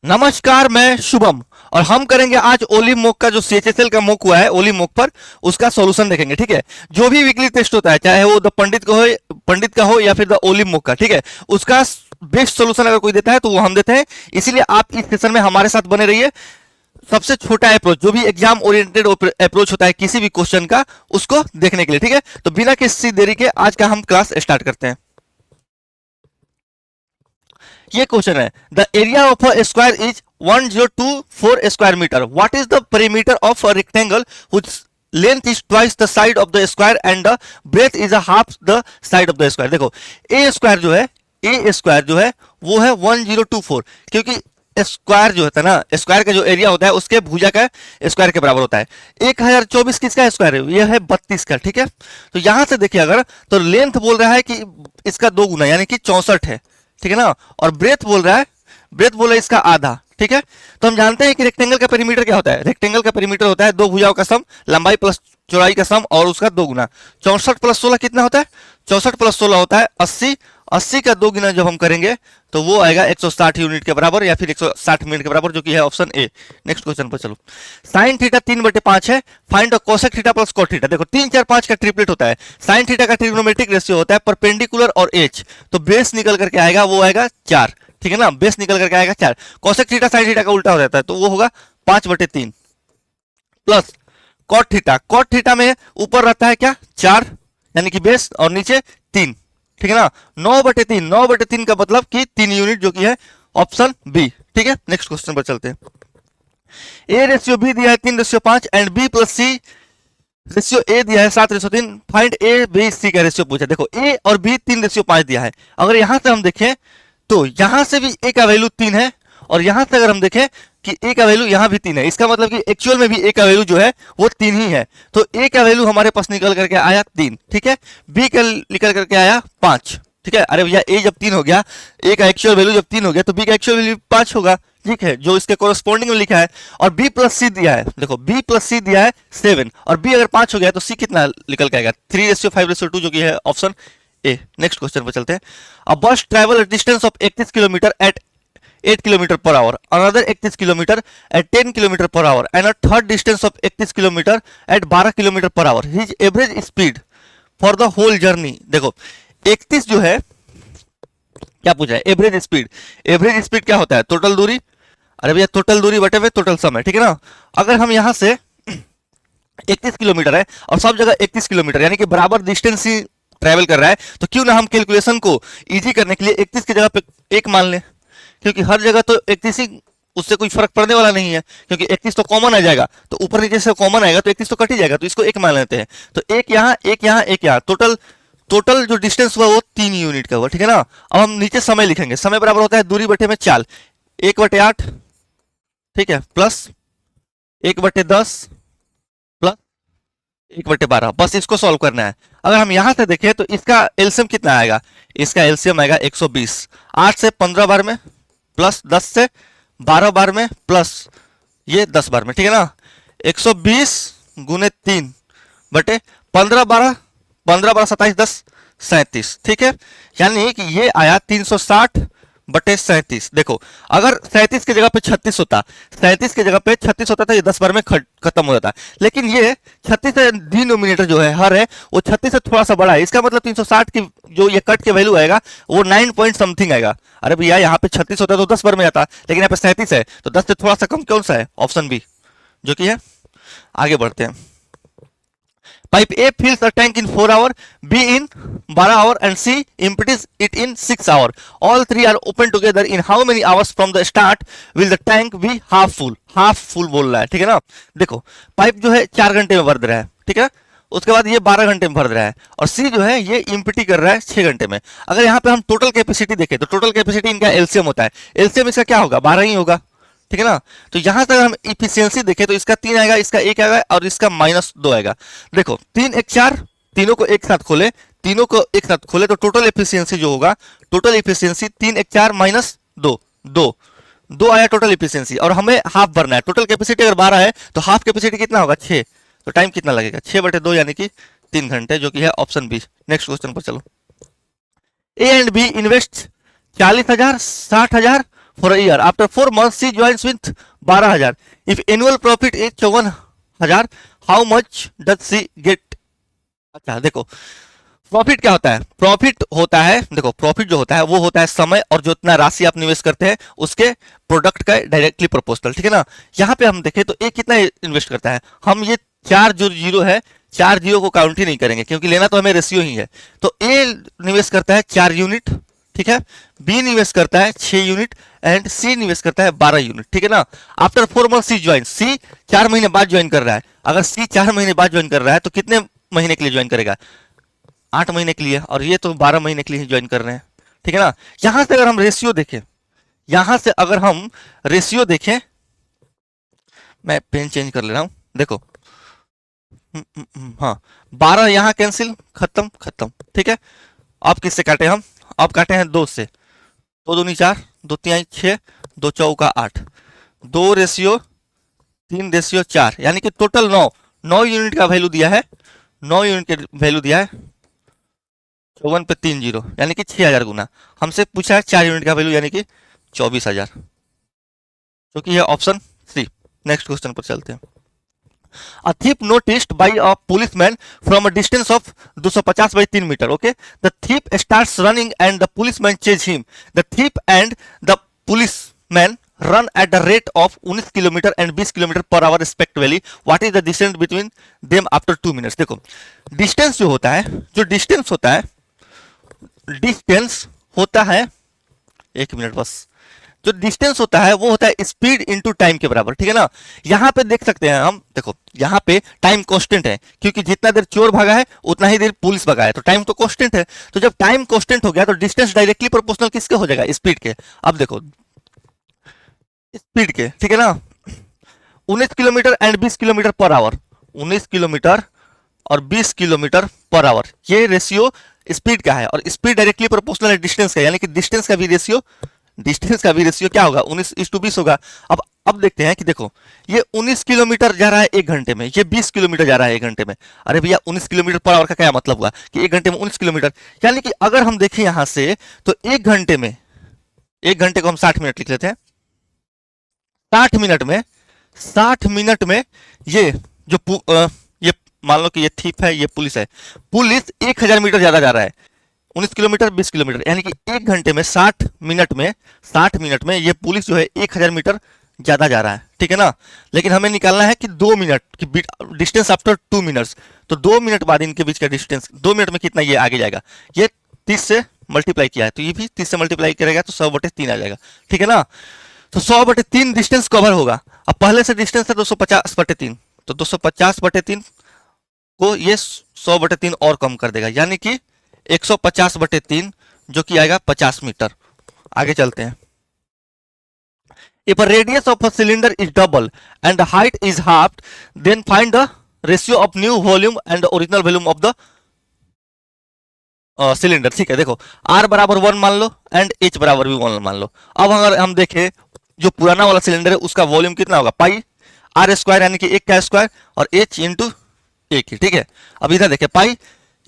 नमस्कार, मैं शुभम और हम करेंगे आज ओली मोक का जो सीएचएसएल का मोक हुआ है ओली मोक पर उसका सॉल्यूशन देखेंगे। ठीक है, जो भी वीकली टेस्ट होता है चाहे वो द पंडित का हो या फिर द ओली मोक का, ठीक है, उसका बेस्ट सॉल्यूशन अगर कोई देता है तो वो हम देते हैं। इसीलिए आप इस सेशन में हमारे साथ बने रहिए। सबसे छोटा अप्रोच जो भी एग्जाम ओरिएंटेड अप्रोच होता है किसी भी क्वेश्चन का, उसको देखने के लिए। ठीक है, तो बिना किसी देरी के आज का हम क्लास स्टार्ट करते हैं। ये क्वेश्चन है, the area of a square is 1024 square metre. What is the perimeter of a rectangle which length is twice the side of the square and the breadth is a half the side of the square. देखो, a square जो है वो है 1024, क्योंकि square जो होता है ना, स्क्वायर का जो एरिया होता है उसके भुजा का स्क्वायर के बराबर होता है। 1024 किसका स्क्वायर है? यह है 32 का। ठीक है, तो यहां से देखिए अगर, तो लेंथ बोल रहा है कि इसका 2 गुना यानी कि 64 है। ठीक है ना, और ब्रेथ बोल रहा है इसका आधा। ठीक है, तो हम जानते हैं कि रेक्टेंगल का पेरीमीटर क्या होता है। रेक्टेंगल का पेरीमीटर होता है दो भुजाओं का सम, लंबाई प्लस चौड़ाई का सम और उसका 2 गुना। 64 प्लस 16 कितना होता है? 64 प्लस 16 होता है 80। 80 का 2 गुना जब हम करेंगे तो वो आएगा 160 यूनिट के बराबर या फिर 160 मिनट के बराबर, जो कि है ऑप्शन ए। नेक्स्ट क्वेश्चन पर चलो। साइन थीटा 3/5 है, find the cosec theta plus cot theta. देखो 3 4 5 का ट्रिपलेट होता है। साइन थीटा का ट्रिग्नोमेट्रिक रेशियो होता है परपेंडिकुलर और एच, तो बेस निकल करके आएगा वो आएगा 4। ठीक है ना, बेस निकल करके आएगा 4। कोसेक थीटा साइन थीटा का उल्टा हो जाता है तो वो होगा 5/3 प्लस कॉट थीटा में ऊपर रहता है क्या? 4 यानी कि बेस, और नीचे 3। ठीक है ना, 9/3 का मतलब कि 3 यूनिट, जो कि है ऑप्शन बी। ठीक है, नेक्स्ट क्वेश्चन पर चलते हैं। ए रेशियो बी दिया है 3/5 and B plus C ratio A दिया है 7/3। फाइंड ए बी सी का रेशियो पूछा। देखो ए और बी 3/5 दिया है। अगर यहां से हम देखें तो यहां से भी ए का वैल्यू 3 है, और यहां से अगर हम देखें कि ए का वैल्यू यहां भी 3 है, इसका मतलब कि एक्चुअल में भी ए का वैल्यू जो है वो 3 ही है। तो ए का वैल्यू हमारे पास निकल करके आया 3। ठीक है, बी का निकल करके आया 5। ठीक है, अरे भैया ए जब 3 हो गया, ए का एक्चुअल वैल्यू जब 3 हो गया तो बी का एक्चुअल वैल्यू 5 होगा। ठीक है, जो इसके कोरस्पॉन्डिंग में लिखा है। और बी प्लस सी दिया है, देखो बी प्लस सी दिया है 7, और बी अगर 5 हो गया तो सी कितना निकल के आएगा? 3/5/2, जो कि है ऑप्शन ए। नेक्स्ट क्वेश्चन पर चलते हैं। A bus travel distance of 31 kilometre at 8 kilometre per hour, another 31 kilometre at 10 kilometre per hour and a third distance of 31 kilometre at 12 kilometre per hour. His average speed for the whole journey. देखो 31 जो है, क्या पूछा है? Average speed. Average speed क्या होता है? Total दूरी। अरे भैया टोटल दूरी बटे हुए टोटल समय। ठीक है ना, अगर हम यहां से 31 किलोमीटर है और सब जगह 31 किलोमीटर यानी कि बराबर डिस्टेंस ही ट्रेवल कर रहा है, तो क्यों ना हम कैलकुलेशन को इजी करने के लिए 31 की जगह पे 1 मान लें, क्योंकि हर जगह तो 31 ही, उससे कोई फर्क पड़ने वाला नहीं है, क्योंकि 31 तो कॉमन आ जाएगा, तो ऊपर नीचे से कॉमन आएगा तो 31 तो कट ही जाएगा, तो इसको 1 मान लेते हैं। तो एक यहाँ एक यहाँ एक यहाँ, टोटल टोटल जो डिस्टेंस हुआ वो 3 यूनिट का हुआ। ठीक है ना, अब हम नीचे समय लिखेंगे। समय बराबर होता है दूरी बटे में चाल, 1/8, ठीक है, प्लस 1/10 प्लस 1/12। बस इसको सॉल्व करना है। अगर हम यहां से देखें तो इसका एलसीएम कितना आएगा? इसका एलसीएम आएगा 120। 8 से 15 बार में प्लस 10 से 12 बार में प्लस ये 10 बार में। ठीक है ना, 120 गुने 3 बटे 15 12 27 10 37। ठीक है, यानी कि ये आया 360/37। देखो अगर 37 की जगह पे 36 होता, 37 की जगह पे 36 होता था, ये 10 बार में खत्म हो जाता। लेकिन ये 36 से डिनोमिनेटर जो है हर है वो 36 से थोड़ा सा बड़ा है, इसका मतलब 360 की जो ये कट के वैल्यू आएगा वो 9 पॉइंट समथिंग आएगा। अरे भैया यहाँ पे 36 होता तो 10 बार में आता, लेकिन यहाँ पे 37 है तो 10 से थोड़ा सा कम कौन सा है? ऑप्शन बी, जो कि है। आगे बढ़ते हैं। Pipe A fills a tank in 4 hours, B in 12 hours and C empties it in 6 hours. All three are open together. In how many hours from the start will the tank be half full? Half full बोल रहा है। ठीक है ना, देखो pipe जो है 4 घंटे में भर रहा है, ठीक है, उसके बाद ये 12 घंटे में भर रहा है, और सी जो है ये इम्पिटी कर रहा है 6 घंटे में। अगर यहाँ पे हम टोटल कैपेसिटी देखें तो टोटल कैपेसिटी इनका एलसीएम होता है, एलसीएम इसका क्या होगा? 12 ही होगा। ठीक है ना, तो यहां तक हम इफिशियंसी देखें तो इसका 3 आएगा, इसका 1 आएगा और इसका -2 आएगा। देखो 3 1 4, तीनों को एक साथ खोले, तीनों को एक साथ खोले तो टोटल एफिशिएंसी जो होगा, टोटल एफिशिएंसी 3 1 4 -2 2 2 आया टोटल एफिशिएंसी, और हमें हाफ भरना है। टोटल कैपेसिटी अगर 12 है तो हाफ कैपेसिटी कितना होगा? 6। तो टाइम कितना लगेगा? 6/2 यानी कि 3 घंटे, जो कि है ऑप्शन बी। नेक्स्ट क्वेश्चन पर चलो। A and B invest 40,000, 60,000, for a year. After 4 months, she joins with 12,000. If annual profit is 54,000, how much does she get? अच्छा देखो, प्रॉफिट क्या होता है? प्रॉफिट होता है, देखो प्रॉफिट जो होता है वो होता है समय और जो इतना राशि आप निवेश करते हैं उसके प्रोडक्ट का डायरेक्टली प्रोपोर्शनल, ठीक है ना। यहाँ पे हम देखें तो ये कितना इन्वेस्ट करता है, हम ये 4 जो जीरो है 4 जीरो को काउंट ही नहीं करेंगे क्योंकि लेना तो हमें रेशियो ही है। तो ए निवेश करता है 4 यूनिट, ठीक है, बी निवेश करता है 6 यूनिट एंड सी निवेश करता है 12 यूनिट, ठीक है ना। आफ्टर 4 मंथ सी ज्वाइन, सी 4 महीने बाद ज्वाइन कर रहा है। अगर सी 4 महीने बाद ज्वाइन कर रहा है तो कितने महीने के लिए ज्वाइन करेगा? 8 महीने के लिए, और ये तो 12 महीने के लिए ही ज्वाइन कर रहे हैं, ठीक है ना। यहां से अगर हम रेशियो देखें, यहां से अगर हम रेशियो देखें, मैं पेन चेंज कर ले रहा हूं, देखो हाँ 12 यहां कैंसिल, खत्म खत्म, ठीक है। अब किससे काटे हम? अब काटे हैं 2 से, 2 दूनी 4, 2 तिहाई 6, 2 चौका 8, 2 रेशियो 3 रेशियो 4, यानी कि टोटल 9 यूनिट का वैल्यू दिया है, 9 यूनिट के वैल्यू दिया है 54 पे 3 जीरो, यानी कि 6,000 गुना। हमसे पूछा है 4 यूनिट का वैल्यू यानी कि 24,000, जो कि है ऑप्शन सी। नेक्स्ट क्वेश्चन पर चलते हैं। A thief noticed by a policeman from a distance of 250 by 3 meter. Okay, the thief starts running and the policeman chases him. The thief and the policeman run at the rate of 19 kilometre and 20 kilometre per our respectively. What is the distance between them after 2 minutes? देखो distance जो होता है, जो distance होता है, distance होता है, एक मिनट बस, जो डिस्टेंस होता है वो होता है स्पीड इनटू टाइम के बराबर, ठीक है ना। यहां पे देख सकते हैं हम, देखो यहां पे टाइम कांस्टेंट है क्योंकि जितना देर चोर भागा है उतना ही देर पुलिस भागा है, तो टाइम तो कांस्टेंट है। तो जब टाइम कांस्टेंट हो गया तो डिस्टेंस डायरेक्टली प्रोपोर्शनल किसके हो जाएगा? स्पीड के। अब देखो स्पीड के, ठीक है ना, 19 kilometre and 20 kilometre per our, 19 kilometre और 20 किलोमीटर पर आवर, ये रेशियो स्पीड का है और स्पीड डायरेक्टली प्रोपोर्शनल है डिस्टेंस का, यानी कि डिस्टेंस का भी रेशियो, डिस्टेंस का भी रेशियो क्या होगा? 19:20 होगा। अब देखते हैं कि देखो ये 19 किलोमीटर जा रहा है 1 घंटे में, ये 20 किलोमीटर जा रहा है 1 घंटे में। अरे भैया 19 किलोमीटर पर आवर का क्या मतलब हुआ कि 1 घंटे में 19 किलोमीटर, यानी कि अगर हम देखें यहां से तो 1 घंटे में, 1 घंटे को हम 60 मिनट लिख लेते हैं, 60 मिनट में, 60 मिनट में ये जो ये मान लो कि ये थीप है, ये पुलिस है, पुलिस 1000 मीटर ज्यादा जा रहा है, 19 किलोमीटर 20 किलोमीटर, यानी कि 1 घंटे में 60 मिनट में, 60 मिनट में ये पुलिस जो है 1000 मीटर ज्यादा जा रहा है, ठीक है ना। लेकिन हमें निकालना है कि 2 मिनट की डिस्टेंस आफ्टर 2 मिनट्स, तो 2 मिनट बाद इनके बीच का डिस्टेंस 2 मिनट में कितना ये आगे जाएगा? ये 30 से मल्टीप्लाई किया है तो ये भी 30 से मल्टीप्लाई करेगा तो 100/3 आ जाएगा, ठीक है ना। तो 100/3 डिस्टेंस कवर होगा। अब पहले से डिस्टेंस है 250/3, तो 250/3 को ये 100/3 और कम कर देगा, यानी कि 150/3 जो कि आएगा 50 मीटर। आगे चलते हैं। If a radius of a cylinder is double and the height is halved, then find the ratio of new volume and the original volume of the cylinder, ठीक है। देखो R बराबर 1 मान लो एंड H बराबर भी 1 मान लो। अब अगर हम देखें जो पुराना वाला सिलेंडर है उसका वॉल्यूम कितना होगा? पाई R स्क्वायर, यानी कि 1 का स्क्वायर, और H इंटू 1 ही, ठीक है। अब इधर देखें पाई,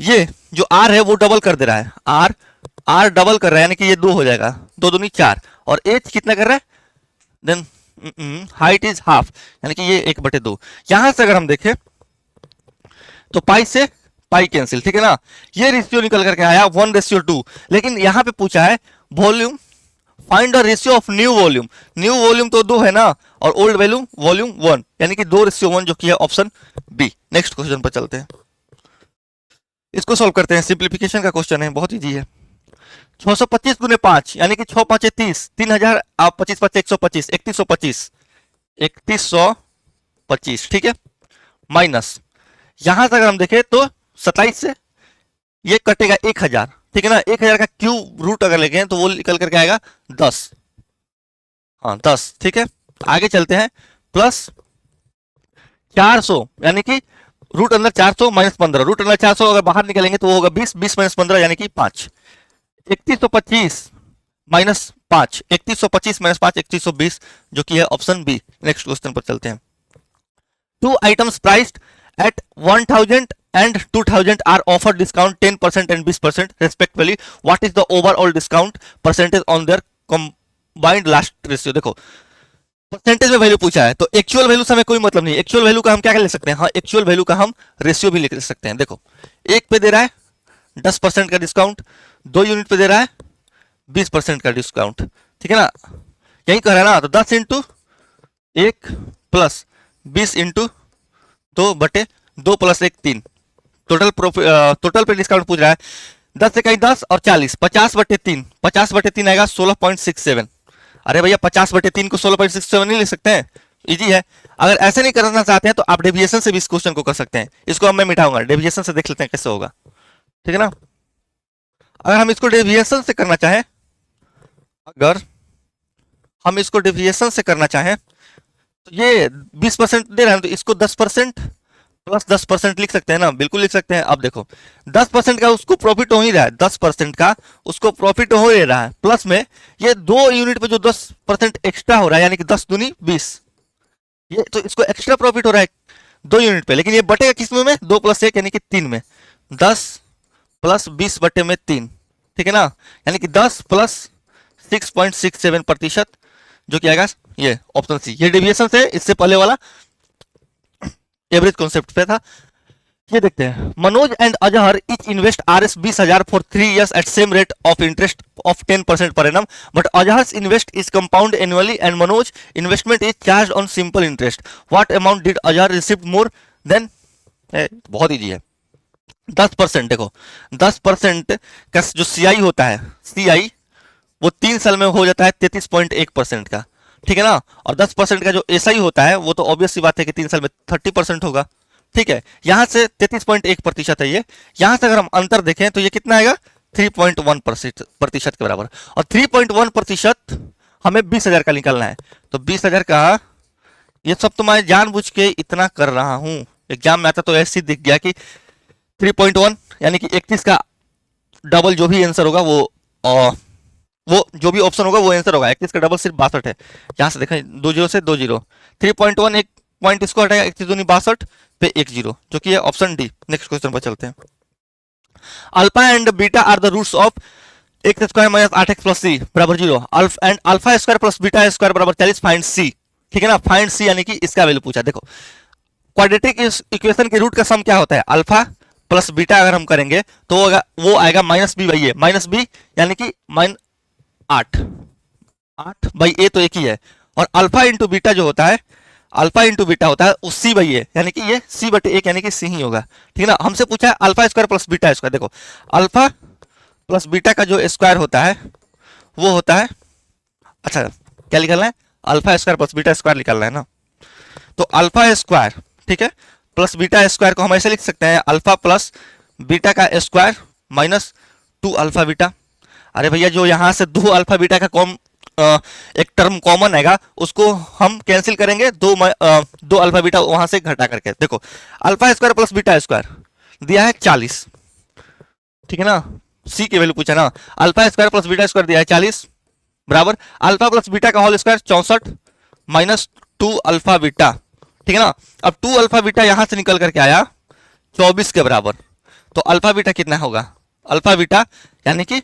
ये जो R है वो डबल कर दे रहा है, R डबल कर रहा है यानी कि ये 2 हो जाएगा, 2 दूनी 4, और H कितना कर रहा है? देन हाइट इज हाफ, यानी कि ये 1/2। यहां से अगर हम देखें तो पाई से पाई कैंसिल, ठीक है ना। ये रेशियो निकल करके आया 1:2, लेकिन यहां पे पूछा है volume, find the ratio of new volume. New volume तो 2 है ना, और ओल्ड वॉल्यूम 1, यानी कि 2:1, जो कि है ऑप्शन बी। नेक्स्ट क्वेश्चन पर चलते हैं, इसको सॉल्व करते हैं। सिंप्लीफिकेशन का क्वेश्चन है, बहुत इजी है। 625 गुने 5 यानी कि 6 5 30, 3000 आप 25 5 125, 3125, 3125, ठीक है। माइनस यहां से अगर हम देखें तो 27 से ये कटेगा 1000, ठीक है ना। 1000 का क्यूब रूट अगर लेके तो वो निकल करके आएगा 10, हाँ 10, ठीक है। आगे चलते हैं। प्लस 400 यानी कि रूट अंदर 400 माइनस 15, रूट अंदर 400 अगर बाहर निकलेंगे तो वो होगा 20, 20 माइनस 15 यानी कि 5। 3125 माइनस 5, 3125 माइनस 5, 3120, जो कि है ऑप्शन बी। नेक्स्ट क्वेश्चन पर चलते हैं। 2 items priced at 1000 and 2000 are offered discount 10% and 20% respectively. What is the overall discount percentage on their bind last ratio. देखो परसेंटेज में वैल्यू पूछा है तो एक्चुअल वैल्यू से हमें कोई मतलब नहीं। एक्चुअल वैल्यू का हम क्या ले सकते हैं, हाँ एक्चुअल वैल्यू का हम रेशियो भी लिख सकते हैं। देखो एक पे दे रहा है 10% का डिस्काउंट, 2 यूनिट पे दे रहा है 20% का डिस्काउंट, ठीक है ना, यही कह रहा है ना। तो 10 into 1 plus 20 into 2/2 plus 1 3, total पे डिस्काउंट पूछ रहा है। 10 से कहीं 10 और 40, 50/3, 50/3 आएगा 16.67। अरे भैया 50/3 को 16.67 नहीं ले सकते हैं, इजी है। अगर ऐसे नहीं करना चाहते हैं तो आप डेविएशन से भी इस क्वेश्चन को कर सकते हैं। इसको अब मैं मिटाऊंगा, डेविएशन से देख लेते हैं कैसे होगा, ठीक है ना। अगर हम इसको डेविएशन से करना चाहें, अगर हम इसको डेविएशन से करना चाहें तो ये 20% दे रहा है तो इसको 10% प्लस 10% लिख सकते हैं ना, बिल्कुल लिख सकते हैं। अब देखो 10% का उसको प्रॉफिट हो ही रहा है, 10% का उसको प्रॉफिट हो ही रहा है, प्लस में ये 2 यूनिट पे जो 10% एक्स्ट्रा हो रहा है, यानी कि 10 दूनी 20, ये तो इसको एक्स्ट्रा प्रॉफिट हो रहा है 2 यूनिट पे। लेकिन ये बटेगा किस में 2 प्लस 1 यानी कि 3 में, 10 प्लस 20/3, ठीक है ना, यानी कि 10 प्लस 6.67%, जो कि आएगा ये ऑप्शन सी। ये डेविएशन से इससे पहले वाला एवरेज कॉन्सेप्ट पे था। ये देखते हैं, Manoj and Azhar each invest Rs 20,000 for 3 years at same rate of interest of 10% per annum, but Azhar's invest is compound annually and Manoj investment is charge on simple interest. What amount did Azhar receive more than? बहुत easy है। 10%, देखो 10% का जो CI होता है, CI वो 3 साल में हो जाता है 33.1% का, ठीक है ना। और 10% का जो SI होता है वो तो ऑब्वियस सी बात है कि 3 साल में 30% होगा, ठीक है। यहां से 33.1% है ये। यहां से अगर हम अंतर देखें तो ये कितना आएगा, 3.1% के बराबर। और 3.1% हमें 20,000 का निकालना है। तो 20,000 का, ये सब तो मैं जानबूझ के इतना कर रहा हूं, एग्जाम में आता तो ऐसे दिख गया कि 3.1 यानी कि 31 का डबल जो भी आंसर होगा वो जो भी ऑप्शन होगा वो आंसर होगा। 31 का डबल सिर्फ 62 है। यहां से देखें 2 0 से 2 0, 3.1 एक पॉइंट इसको हटाएगा, 31 दूनी 62 पे 1 0, जो कि है ऑप्शन डी। नेक्स्ट क्वेश्चन पर चलते हैं। Alpha and beta are the roots of x² minus 8x plus C बराबर 0 and alpha square plus beta square बराबर 40, फाइंड सी, ठीक है ना। फाइंड सी यानी कि इसका वैल्यू पूछा। देखो क्वाड्रेटिक इक्वेशन के रूट का सम क्या होता है, अल्फा प्लस बीटा अगर हम करेंगे तो वो आएगा -b/a, -b यानी कि -8/a तो एक ही है। और अल्फा इंटू बीटा जो होता है, अल्फा इंटू बीटा होता है वो c/a, यानी कि ये c/1 यानी कि c ही होगा, ठीक है ना। हमसे पूछा है alpha square plus beta square. देखो अल्फा प्लस बीटा का जो स्क्वायर होता है वो होता है, अच्छा क्या निकालना है, alpha square plus beta square निकालना है ना। तो अल्फा स्क्वायर, ठीक है, प्लस बीटा स्क्वायर को हम ऐसे लिख सकते हैं, अल्फा प्लस बीटा का स्क्वायर माइनस 2 अल्फा बीटा। अरे भैया जो यहां से 2 अल्फा बीटा का एक टर्म कॉमन आएगा उसको हम कैंसिल करेंगे, 2 अल्फा बीटा वहां से घटा करके। देखो alpha square plus beta square दिया है 40, ठीक है ना, सी की वैल्यू पूछा ना। Alpha square plus beta square दिया है 40 बराबर अल्फा प्लस बीटा का whole square 64 minus 2 alpha beta, ठीक है ना। अब 2 अल्फा बीटा यहां से निकल करके आया 24 के बराबर। तो अल्फा बीटा कितना होगा, अल्फा बीटा यानी कि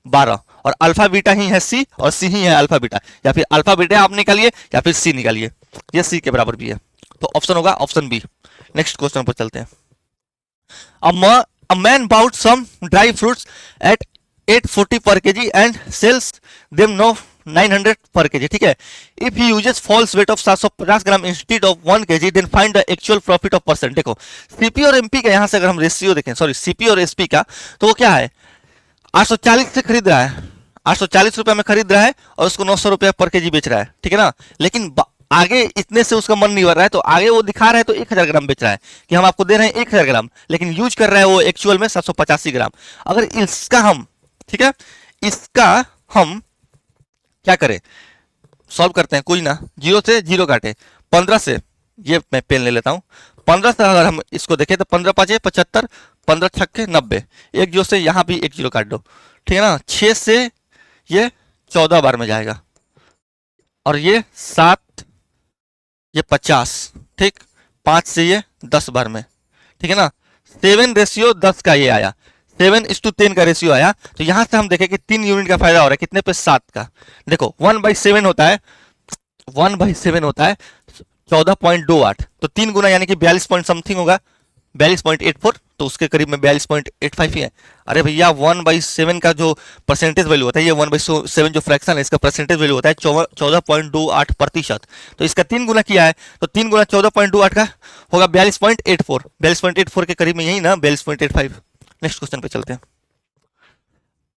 12, और अल्फा बीटा ही है सी और सी ही है अल्फा बीटा, या फिर अल्फा बीटा आप निकालिए या फिर सी निकालिए, ये सी के बराबर भी है। तो ऑप्शन होगा ऑप्शन बी। नेक्स्ट क्वेश्चन पर चलते हैं। A man bought some dry fruits at 840 per kg and sells them now 900 per kg, ठीक है। If he uses false weight of 750 gram instead of 1 kg, then find the actual profit of percent। देखो CP और MP का यहां से अगर हम ratio देखें, सॉरी सीपी और एसपी का, तो वो क्या है, 840 से खरीद रहा है, 840 रुपए में खरीद रहा है और उसको 900 रुपया पर केजी बेच रहा है, ठीक है ना। लेकिन आगे इतने से उसका मन नहीं भर रहा है, तो आगे वो दिखा रहा है तो 1000 ग्राम बेच रहा है कि हम आपको दे रहे हैं 1000 ग्राम, लेकिन यूज कर रहा है वो एक्चुअल में 785 ग्राम। अगर इसका हम, ठीक है, इसका हम क्या करें, सॉल्व करते हैं, कोई ना, 0 से 0 काटे, 15 से, ये मैं पेन ले लेता हूं, 15 से अगर हम इसको देखें तो 15 5 75, 15 छक्के 90, एक 0 से यहां भी 1 0 काट दो, ठीक है ना। 6 से ये 14 बार में जाएगा, और ये 7, ये 50, ठीक, 5 से ये 10 बार में, ठीक है ना। 7 रेशियो 10 का ये आया, 7:10 का रेशियो आया। तो यहां से हम देखें कि 3 यूनिट का फायदा हो रहा है, कितने पे 7 का। देखो 1/7 होता है, 1/7 होता है 14.28, तो 3 गुना यानी कि 42 पॉइंट समथिंग होगा, 42.84, तो उसके करीब में 42.85 ही है। अरे भैया 1/7 का जो परसेंटेज वैल्यू होता है, ये 1/7 जो फ्रैक्शन है इसका परसेंटेज वैल्यू होता है 14.28%। तो इसका 3 गुना किया है, तो 3 गुना 14.28 का होगा 42.84, 42.84 के करीब में, यही ना 42.85। नेक्स्ट क्वेश्चन पे चलते हैं।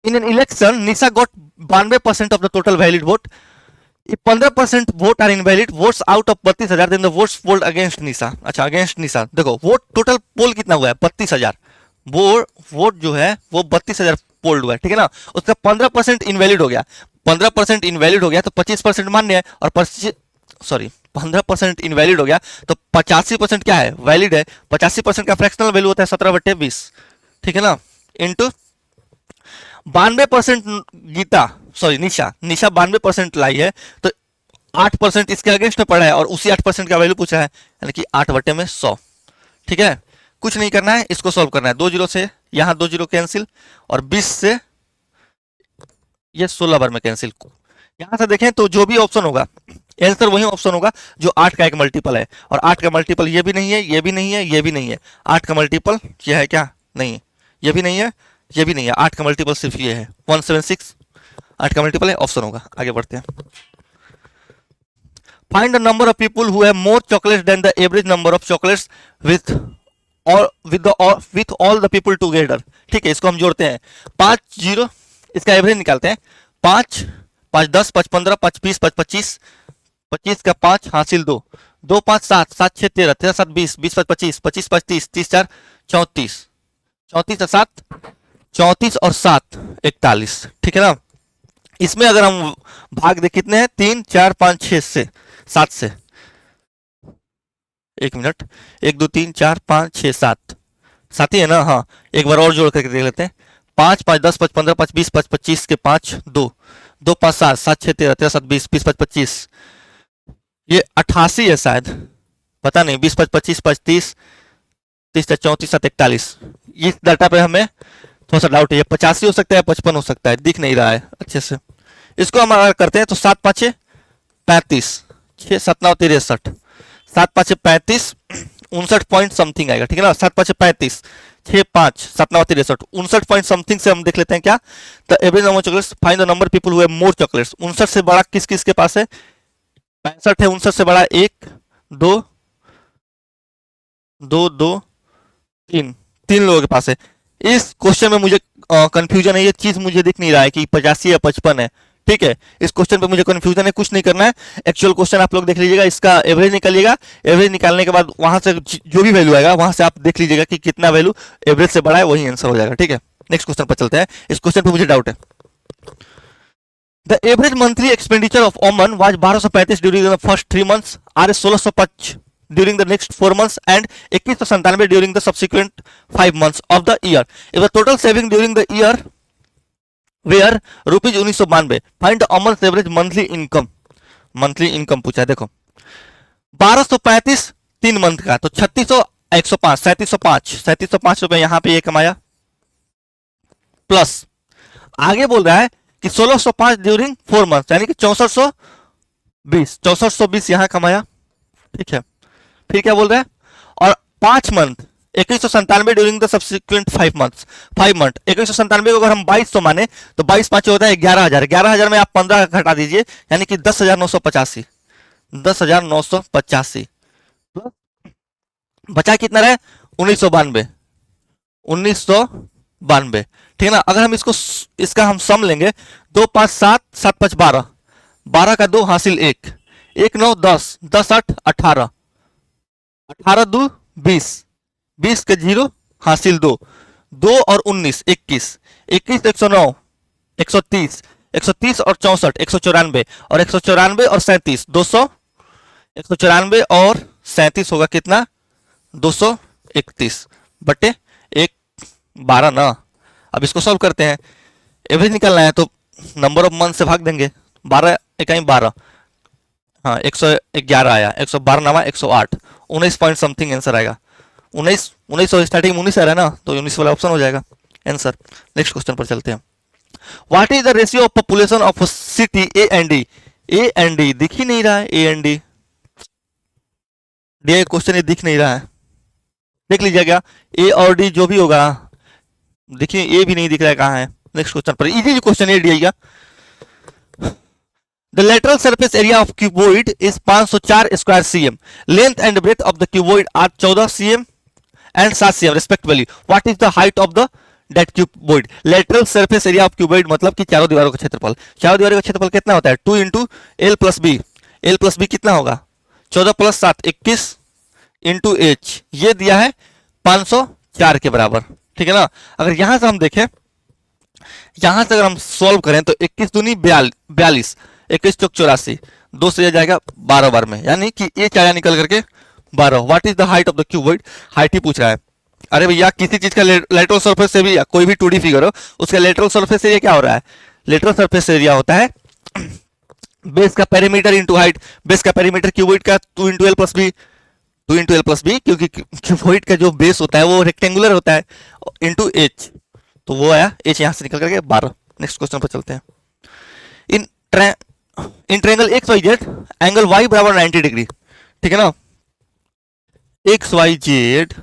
In an election Nisha got 92% of the total valid vote. If 15% vote are invalid, votes out of 32,000, then the votes polled against Nisha. अच्छा, अगेंस्ट निशा, देखो वोट टोटल पोल कितना हुआ है 32,000, वोट जो है वो 32,000 पोल्ड हुआ है, ठीक है ना। उसका 15% इनवैलिड हो गया, 15% इनवैलिड हो गया तो 25% मान्य है, और 15% इनवैलिड हो गया तो 85% क्या है, वैलिड है। 85% का फ्रैक्शनल वैल्यू होता है 17/20, ठीक है ना, इंटू 92% गीता, सॉरी निशा 92% लाई है, तो 8% इसके अगेंस्ट में पड़ा है, और उसी 8% का वैल्यू पूछा है, यानी कि 8/100, ठीक है। कुछ नहीं करना है, इसको सॉल्व करना है। 2 जीरो से यहां 2 जीरो कैंसिल, और 20 से ये 16 बार में कैंसिल। यहां से देखें तो जो भी ऑप्शन होगा आंसर वही ऑप्शन होगा जो 8 का एक मल्टीपल है, और 8 का मल्टीपल ये भी नहीं है, ये भी नहीं है, ये भी नहीं है। 8 का मल्टीपल ये है क्या, नहीं, ये भी नहीं है, ये भी नहीं है। 8 का मल्टीपल सिर्फ ये है 176, 8 का मल्टीपल है, ऑप्शन होगा। आगे बढ़ते हैं। Find the number of people who have more chocolates than the average number of chocolates with all the people together. ठीक है, इसको हम जोड़ते हैं। 5 0, इसका एवरेज निकालते हैं। 5 5 10 5 15 5 20 5 25, 25 का 5 हासिल 2, 2 5 7 7 6 13 13 7 20 20 5 25 25 5 30 30 4 34, 34 और 7 34 और 7 41, ठीक है ना। इसमें अगर हम भाग दे कितने हैं, 3 4 5 6 से 7 से, 1 मिनट, 1 2 3 4 5 6 7 7 ही है ना। हाँ, एक बार और जोड़ करके देख लेते हैं। 5 5 10 5 15 5 20 5 25 के 5 2 2 5 7 7 6 13 13 7 20 20 5 25, ये 88 है शायद, पता नहीं। 20 5 25 5 30 30 34 7 41, इस डाटा पे हमें थोड़ा सा डाउट है। ये 85 हो सकता है, 55 हो सकता है, दिख नहीं रहा है अच्छे से। इसको हम अगर करते हैं तो 7 5 35, 6 7 9 63, 7 5 35, 59 पॉइंट समथिंग आएगा, ठीक है ना। 7 5 35, 6 5 7 9 63, 59 पॉइंट समथिंग से हम देख लेते हैं क्या। The average number chocolates, find the number people who have more chocolates. 59 से बड़ा किस किस के पास है, 65 है। 59 से बड़ा 1 2 2 2 3, 3 लोगों के पास है। इस क्वेश्चन में मुझे कंफ्यूजन है, ये चीज मुझे दिख नहीं रहा है कि 85 या 55 है, ठीक है। इस क्वेश्चन पे मुझे कंफ्यूजन है, कुछ नहीं करना है। एक्चुअल क्वेश्चन आप लोग देख लीजिएगा, इसका एवरेज निकालिएगा। एवरेज निकालने के बाद वहां से जो भी वैल्यू आएगा वहां से आप देख लीजिएगा कि कितना वैल्यू एवरेज से बड़ा है, वही आंसर हो जाएगा, ठीक है। नेक्स्ट क्वेश्चन पर चलते हैं। इस क्वेश्चन पे मुझे डाउट है। The average monthly expenditure of a man was 1235 during the first 3 months, R 1605 during the next 4 months, and 2197 during the subsequent 5 months of the year. If the total saving during the year were rupees 1992, find the Aman's average monthly income. Monthly income पूछा है। देखो 1235 3 month का, तो 3600 105 3705 रुपए यहाँ पे ये कमाया, प्लस आगे बोल रहा है कि 1605 ड्यूरिंग 4 मंथ, यानी कि 6420 यहाँ कमाया, ठीक है। फिर क्या बोल रहा है, और 5 month 2197 during the subsequent 5 month. 2197 को अगर हम 2200 माने तो 22 5 होता है 11,000। 11,000 में आप 15 घटा दीजिए, यानी कि 10,985, 10,985 बचा कितना रहे, 1992, 1992, ठीक है ना। अगर हम इसका हम सम लेंगे, 2 5 7 7 5 12, 12 का 2 हासिल 1, 1 9 10, 10 8 18, 18 2 20, 20 के 0 हासिल 2, 2 और 19 21, 21 109, 130, 130 और 64 194, और 194 और 37 200, 194 और 37 होगा कितना, 231 बटे 1 12 ना। अब इसको सॉल्व करते हैं। एवरेज निकालना है तो नंबर ऑफ मंथ से भाग देंगे, 12 इकाई 12, हाँ 111 आया, 112 नवा 108, 19 पॉइंट समथिंग आंसर आएगा। 19 19 स्टार्टिंग में 19 आ रहा है ना, तो 19 वाला ऑप्शन हो जाएगा। आंसर। नेक्स्ट क्वेश्चन पर चलते हैं। What is the ratio of population of city A and D? A and D दिख ही नहीं रहा है, ए एंड डी दिया क्वेश्चन ये दिख नहीं रहा है, देख लीजिएगा ए और डी जो भी होगा, देखिए ए भी नहीं दिख रहा है कहाँ है। नेक्स्ट क्वेश्चन पर इजी क्वेश्चन ये दिया, the lateral surface area of cuboid is 504 square cm, length and breadth of the cuboid are 14 cm and 7 cm respectively, what is the height of the that cuboid? Lateral surface area of cuboid मतलब कि चारों दीवारों का क्षेत्रफल, चारों दीवारों का क्षेत्रफल कितना होता है 2 into L plus B, L plus B कितना होगा 14 प्लस 7 21 इंटू एच, ये दिया है 504 के बराबर, ठीक है ना। अगर यहां से हम देखें, यहां से अगर हम सॉल्व करें तो 21 दूनी 42, 21 चौक 84, 2 से जाएगा 12 बार में, यानी कि एच आया निकल करके 12। What is the height of the cuboid? Height ही पूछ रहा है। अरे भैया किसी चीज का लेटरल सरफेस से भी, कोई भी 2D फिगर हो उसका लेटरल सरफेस एरिया क्या हो रहा है? लेटरल सरफेस एरिया होता है बेस का पेरीमीटर इंटू हाइट, बेस का पेरीमीटर क्यूबॉइड का 2 into L plus B, 2 into L plus B, क्योंकि क्यूबॉइड का जो बेस होता है वो रेक्टेंगुलर होता है, इंटू एच, तो वो आया एच यहां से निकल करके 12। नेक्स्ट क्वेश्चन पर चलते हैं। In triangle X Y Z angle Y बराबर 90 डिग्री, ठीक है ना। X Y Z,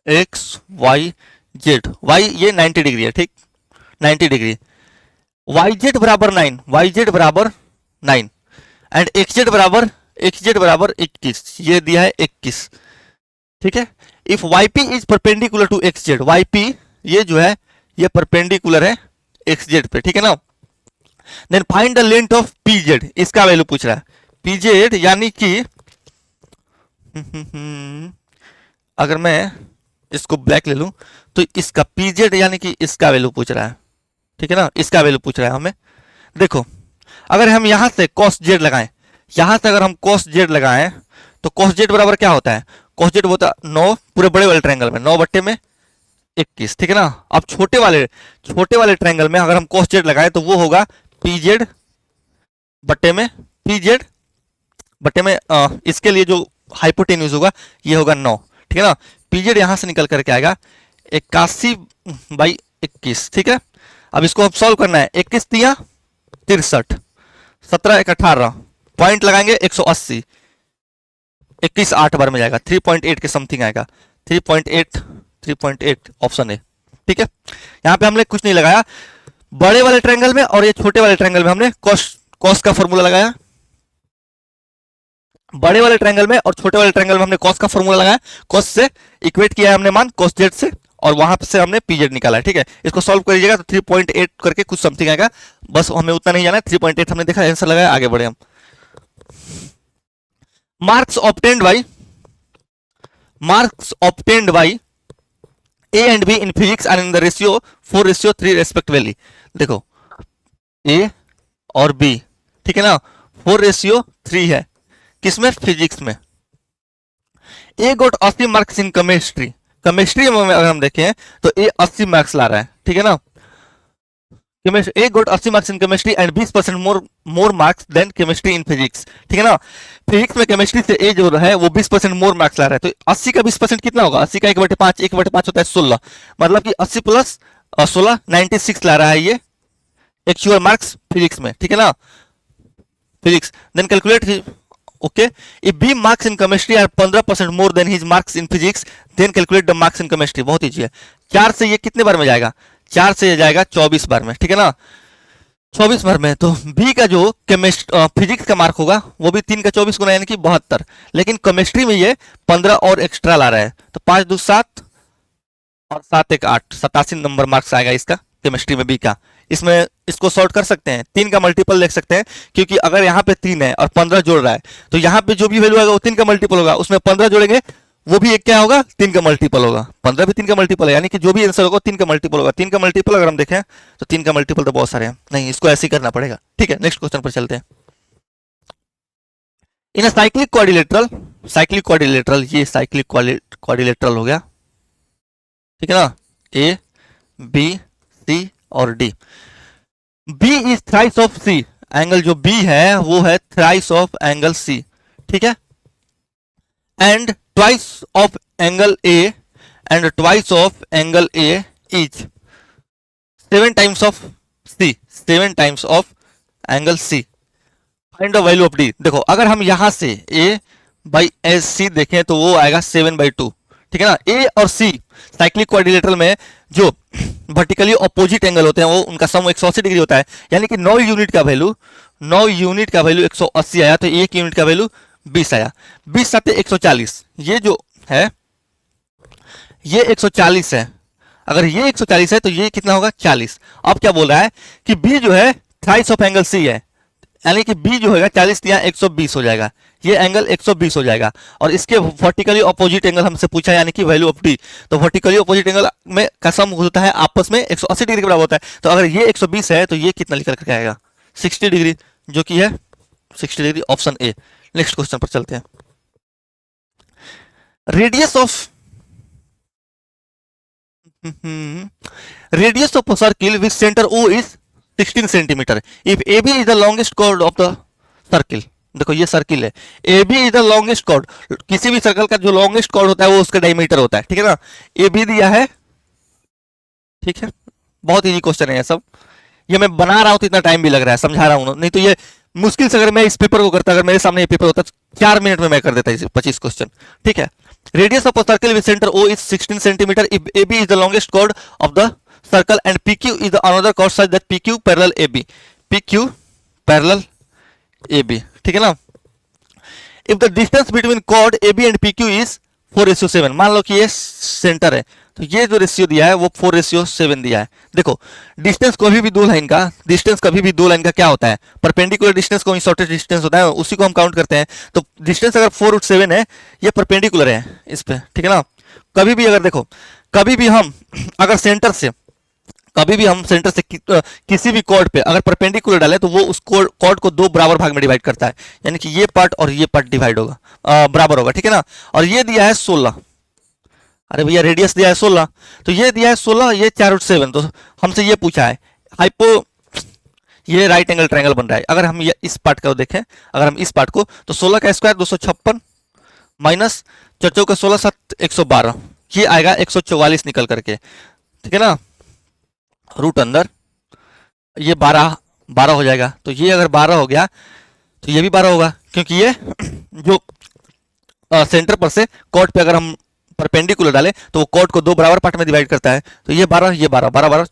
X Y Z, Y ये 90 डिग्री है, ठीक 90 डिग्री, वाई जेड बराबर 9, वाई जेड बराबर 9 एंड एक्स जेड बराबर 21, ये दिया है 21, ठीक है। If Y P is perpendicular to X Z, Y P ये जो है ये परपेंडिकुलर है एक्स जेड पे, ठीक है ना। Then find the length of P Z, इसका वैल्यू पूछ रहा है पी जेड, यानी कि अगर मैं इसको ब्लैक ले लूं तो इसका पी जेड यानी कि इसका वैल्यू पूछ रहा है, ठीक है ना, इसका वैल्यू पूछ रहा है हमें। देखो अगर हम यहां से cos जेड लगाएं, यहां से अगर हम cos जेड लगाएं तो cos जेड बराबर क्या होता है? cos जेड होता है 9 पूरे बड़े वाले ट्रायंगल में 9 बट्टे में 21, ठीक है ना। अब छोटे वाले ट्रायंगल में अगर हम cos जेड लगाएं तो वो होगा पी जेड बट्टे में पी जेड बट्टे में इसके लिए जो हाइपोटेन्यूज होगा ये होगा 9, ठीक है ना। पी जेड यहां से निकल करके आएगा 81/21, ठीक है। अब इसको अब सॉल्व करना है, 21 तिया 63, 17 1 18, पॉइंट लगाएंगे 180, 21 8 बार में जाएगा, 3.8 के समथिंग आएगा, 3.8 ऑप्शन है, ठीक है। यहां पे हमने कुछ नहीं लगाया, बड़े वाले ट्रायंगल में और ये छोटे वाले ट्रायंगल में हमने कॉस का फॉर्मूला लगाया, बड़े वाले ट्रायंगल में और छोटे वाले ट्रायंगल में हमने कॉस का फॉर्मूला लगाया, कॉस से इक्वेट किया है हमने मान cos जेड से, और वहां से हमने पी जेड निकाला है, ठीक है। इसको सॉल्व करिएगा तो 3.8 करके कुछ समथिंग आएगा, बस हमें उतना नहीं जाना है, 3.8 हमने देखा आंसर लगाया, आगे बढ़े हम। Marks obtained by A and be in physics and in the ratio 4:3 respectively. देखो ए और बी, ठीक है ना, 4:3 है, किसमें? फिजिक्स में। ए got 80 marks in chemistry, chemistry में अगर हम देखें तो ए 80 मार्क्स ला रहा है, ठीक है ना। A got 80 marks in chemistry and 20% more marks than chemistry in physics, ठीक है ना। फिजिक्स में केमिस्ट्री से ए जो है वो 20% मोर मार्क्स ला रहा है, तो 80 का 20% कितना होगा? 80 का 1/5, 1/5 होता है 16, मतलब कि 80 प्लस 16 96 ला रहा है ये एक्चुअल मार्क्स फिजिक्स में, ठीक है ना, physics. Then calculate okay, if B marks in chemistry are 15% more than his marks in physics, then calculate the marks in chemistry। बहुत ईजी है, 4 से ये कितने बार में जाएगा? 4 से ये जाएगा 24 बार में, ठीक है ना, 24 बार में। तो B का जो फिजिक्स का मार्क होगा वो भी 3 का 24 गुना यानी कि 72, लेकिन केमिस्ट्री में ये 15 और एक्स्ट्रा ला रहा है, तो 5 2 7 और 7 1 8, 87 नंबर मार्क्स आएगा इसका केमिस्ट्री में बी का। इसमें इसको सॉर्ट कर सकते हैं, 3 का मल्टीपल देख सकते हैं, क्योंकि अगर यहाँ पे 3 है और 15 जोड़ रहा है तो यहाँ पे जो भी वैल्यू आएगा वो 3 का मल्टीपल होगा, उसमें 15 जोड़ेंगे वो भी एक क्या होगा? 3 का मल्टीपल होगा, 15 भी 3 का मल्टीपल है, यानी कि जो भी आंसर होगा 3 का मल्टीपल होगा। 3 का मल्टीपल अगर हम देखें तो 3 का मल्टीपल तो बहुत सारे हैं, नहीं इसको ऐसे ही करना पड़ेगा, ठीक है। नेक्स्ट क्वेश्चन पर चलते हैं। इन साइक्लिक क्वाड्रिलेटरल, ये साइक्लिक क्वाड्रिलेटरल हो गया, ठीक है ना, ए बी सी और D. B is thrice of C, angle जो बी है वो है थ्राइस ऑफ एंगल सी, ठीक है, and twice of angle A and twice of angle A is 7 times of C, 7 times of angle C. Find the value of D. देखो अगर हम यहां से A बाई एस सी देखें तो वो आएगा 7/2, ठीक है ना। ए और सी साइक्लिक क्वाड्रिलेटरल में जो वर्टिकली ऑपोजिट एंगल होते हैं वो उनका सम 180 डिग्री होता है, यानी कि 9 यूनिट का वैल्यू 180 आया तो 1 यूनिट का वैल्यू 20 आया। 20 साथ 140, ये जो है ये 140 है। अगर ये 140 है तो ये कितना होगा 40। अब क्या बोल रहा है कि बी जो है थ्राइस ऑफ एंगल सी है, यानी कि बी जो होगा 40 या 120 हो जाएगा, ये एंगल 120 हो जाएगा। और इसके वर्टिकली ऑपोजिट एंगल हमसे पूछा है, यानी कि वैल्यू ऑफ डी। तो वर्टिकली ऑपोजिट एंगल में का सम होता है आपस में 180 डिग्री के बराबर होता है। तो अगर ये 120 है तो ये कितना निकल करके आएगा 60 डिग्री, जो कि है 60 degree, option A. Next question पर चलते हैं। Radius of radius of a circle with center O is 16 centimetre. If AB is the longest chord of the circle, देखो ये सर्किल है, AB is the longest chord, किसी भी circle का जो लॉन्गेस्ट कॉर्ड होता है वो उसका डायमीटर होता है, ठीक है ना। AB दिया है, ठीक है, बहुत इजी क्वेश्चन है ये सब। ये मैं बना रहा हूं तो इतना टाइम भी लग रहा है, समझा रहा हूं, नहीं तो ये मुश्किल से अगर मैं इस पेपर को करता, अगर मेरे सामने ये पेपर होता 4 मिनट में मैं कर देता इसे 25 क्वेश्चन, ठीक है। Radius of a circle with centre O is 16 centimetre if AB is the longest chord of the circle and PQ is the another chord such that PQ parallel AB, PQ parallel AB, ठीक है ना। If the distance between chord AB and PQ is 4:7, मान लो कि ये centre है तो ये जो रेशियो दिया है वो 4:7 दिया है। देखो डिस्टेंस कभी भी दो लाइन का, डिस्टेंस कभी भी दो लाइन का क्या होता है, परपेंडिकुलर डिस्टेंस को शॉर्टेस्ट डिस्टेंस होता है, उसी को हम काउंट करते हैं। तो डिस्टेंस अगर 4/7 है, ये परपेंडिकुलर है इस पे, ठीक है ना। कभी भी अगर देखो, कभी भी हम अगर सेंटर से किसी भी कॉर्ड पे अगर परपेंडिकुलर डालें तो वो उस कॉर्ड को दो बराबर भाग में डिवाइड करता है, यानी कि ये पार्ट और ये पार्ट डिवाइड होगा, बराबर होगा, ठीक है ना। और ये दिया है 16, अरे भैया रेडियस दिया है 16, तो ये दिया है 16, ये 4/7, तो हमसे ये पूछा है ये राइट एंगल ट्रायंगल बन रहा है। अगर हम ये इस पार्ट को देखें, अगर हम इस पार्ट को, तो 16 का स्क्वायर 256 माइनस 4 का 16 7 112, ये आएगा 144 निकल करके, ठीक है ना। रूट अंदर ये 12 हो जाएगा, तो ये अगर 12 हो गया तो ये भी 12 होगा, क्योंकि ये जो सेंटर पर से कॉर्ड पे अगर हम परपेंडिकुलर डालें तो वो कॉर्ड को दो बराबर पार्ट में डिवाइड करता है। तो ये 12, ये 12, 12 12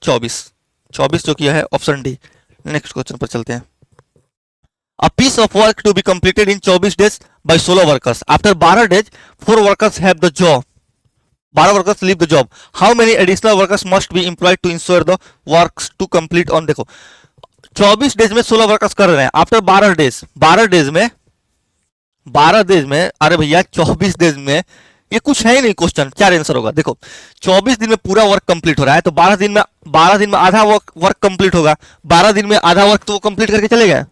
24 जो किया है ऑप्शन डी। नेक्स्ट क्वेश्चन पर चलते हैं। A piece of work to be completed in 24 days by 16 workers. After 12 days, 4 workers have the job. 12 workers leave the job. How many additional workers must be employed to ensure the works to complete on? देखो 24 days में 16 workers कर रहे हैं, after 12 days में अरे भैया 24 days में ये कुछ है ही नहीं क्वेश्चन, क्या आंसर होगा। देखो 24 दिन में पूरा वर्क कंप्लीट हो रहा है, तो 12 दिन में आधा वर्क कंप्लीट होगा, 12 दिन में आधा वर्क तो कंप्लीट करके चले गए,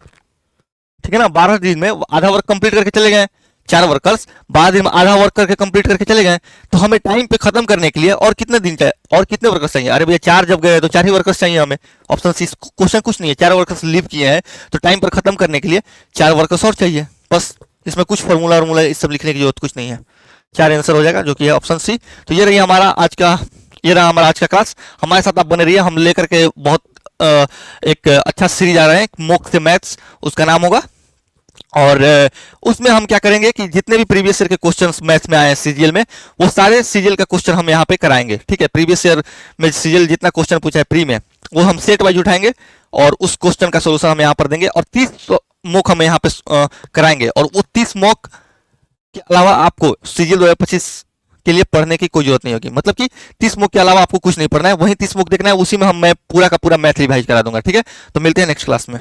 ठीक है ना। 12 दिन में आधा वर्क कंप्लीट करके चले गए, 4 वर्कर्स 12 दिन में आधा वर्क करके कंप्लीट करके चले गए। तो हमें टाइम पे खत्म करने के लिए और कितने दिन चाहिए, और कितने वर्कर्स चाहिए। अरे भैया 4 जब गए तो 4 ही वर्कर्स चाहिए हमें, ऑप्शन सी। क्वेश्चन कुछ नहीं है, 4 वर्कर्स लीव किए हैं तो टाइम पर खत्म करने के लिए 4 वर्कर्स और चाहिए, बस। इसमें कुछ फॉर्मूला इस सब लिखने की जरूरत कुछ नहीं है, 4 आंसर हो जाएगा, जो कि है ऑप्शन सी। तो ये रहा हमारा आज का क्लास। हमारे साथ आप बने रहिए, हम लेकर के बहुत एक अच्छा सीरीज आ रहे हैं, मोक से मैथ्स उसका नाम होगा। और उसमें हम क्या करेंगे कि जितने भी प्रीवियस ईयर के क्वेश्चंस मैथ्स में आए हैं सीजीएल में, वो सारे सीजीएल का क्वेश्चन हम यहाँ पे कराएंगे, ठीक है। प्रीवियस ईयर में सीजीएल जितना क्वेश्चन पूछा है प्री में, वो हम सेट वाइज उठाएंगे और उस क्वेश्चन का सोल्यूशन हम यहाँ पर देंगे। और 30 मॉक हम यहाँ पे कराएंगे, और वो 30 मॉक के अलावा आपको सीजीएल 2025 के लिए पढ़ने की कोई जरूरत नहीं होगी। मतलब कि 30 मॉक के अलावा आपको कुछ नहीं पढ़ना है, वही 30 मॉक देखना है, उसी में मैं पूरा का पूरा मैथ रिवाइज करा दूंगा, ठीक है। तो मिलते हैं नेक्स्ट क्लास में।